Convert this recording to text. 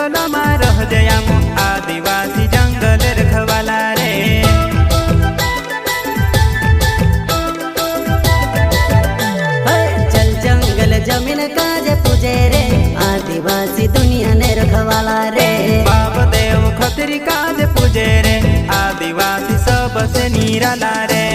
जंगलમાં રહજે આમ આદિવાસી જંગલ રખવાલા રે। चल जंगल जमीन काजे पूजे रे आदिवासी दुनिया ने रखवाला रे। बाप देव खतरी काज पूजे रे आदिवासी सबसे निराला रे।